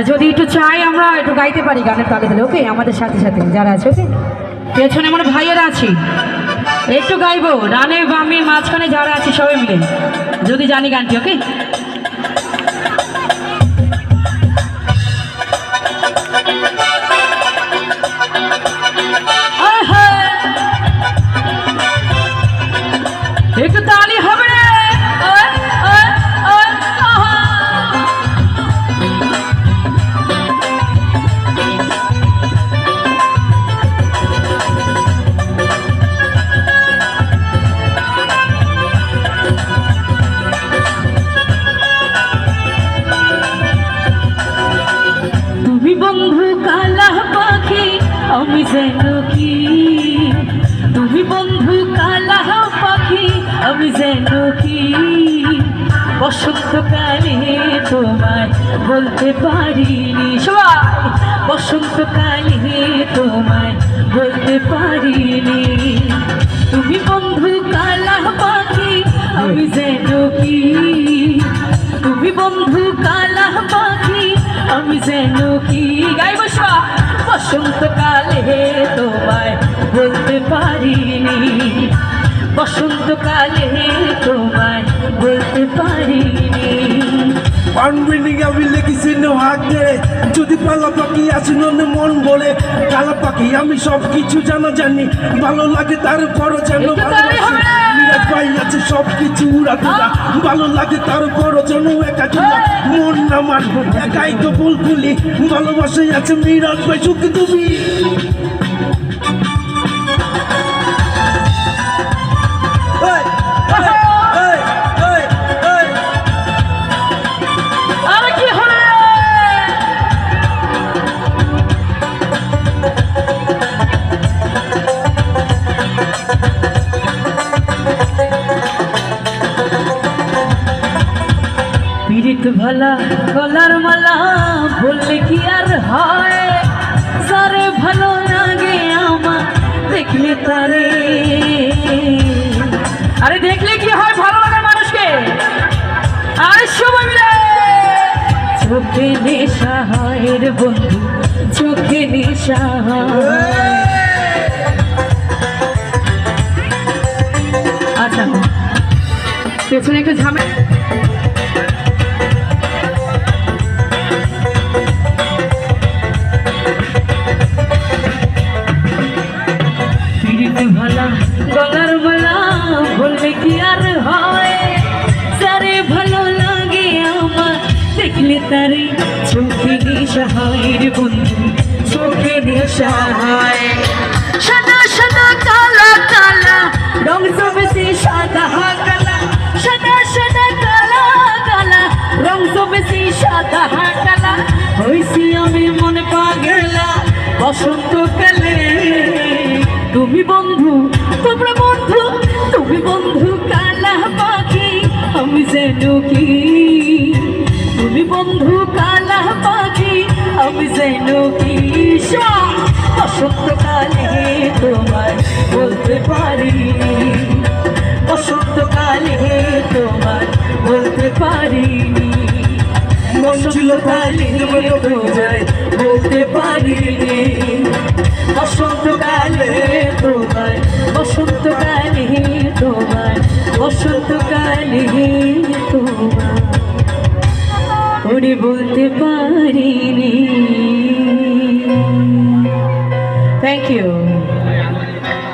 যদি একটু চাই আমরা একটু গাইতে পারি গানের তালে তালে, ওকে? আমাদের সাথে সাথে যারা আছে, ওকে? পেছনে আমার ভাইয়েরা আছি, একটু গাইবো ডানে বামে মাঝখানে যারা আছে সবাই মিলে, যদি জানি গানটি, ওকে? একটু তালি হবে রে। তুমি বন্ধু কালা পাখি আমি যেন কি, তুমি বন্ধু কালা পাখি আমি যেন কি, বসন্তকালে তোমায় বলতে পারিনি, সবাই বসন্তকালে তোমায় বলতে পারিনি, তুমি বন্ধু কালা পাখি আমি যেন কি, তুমি বন্ধু কালা পাখি আমি যেন কি, গাইব সবাই, বসন্তকালে তোমায় বলতে পারিনি, বসন্তকালে তোমায় বলতে পারিনি। আমি লেগেছি হাতে যদি পালা পাখি আছে ননে মন বলে কালা পাখি আমি সব কিছু জানি ভালো লাগে তারপর যেন মিরাজ ভাই আছে সব কিছু উড়াতে ভালো লাগে তারপর যেন একা চলা মন না মারবো একাই তো বুলবুলি ভালোবাসাই আছে মিরাজ ভাই সুখী তুমি। পীড়িত ভালা গলার মালা বললে কি আর হয়, যারে ভালো লাগে আমার দেখলে তারে, আরে দেখলে কি হয় ভালো লাগে মানুষকে, আরে সবাই মিলে চোখে নেশা হয় রে বন্ধু, চোখে নেশা হয়। আচ্ছা পেছনে একটা ঝামেলা, গলার মালা বললে কি আর হয়, যারে ভালো লাগে আমার দেখলে তারে চোখে নেশা হয় রে বন্ধু, চোখে নেশা হয়। সাদা সাদা কালা কালা রং সবেছে সাদা কালা, সাদা সাদা কালা কালা রং সবেছে সাদা কালা, হইছি আমি মনে পাগলা বসন্তকালে, তুমি বন্ধু তোমরা বন্ধু, তুমি বন্ধু কালা পাখি আমি যেন কি, তুমি বন্ধু কালা পাখি আমি যেন কি, বসন্তকালে তোমায় বলতে পারিনি, বসন্তকালে তোমায় বলতে পারিনি, বসন্তকালে তোমায় বলতে পারিনি, বসন্তকালে তোমায়, বসন্তকালে তোমায়, বসন্তকালে তোমায় ওরে বলতে পারিনি। Thank you.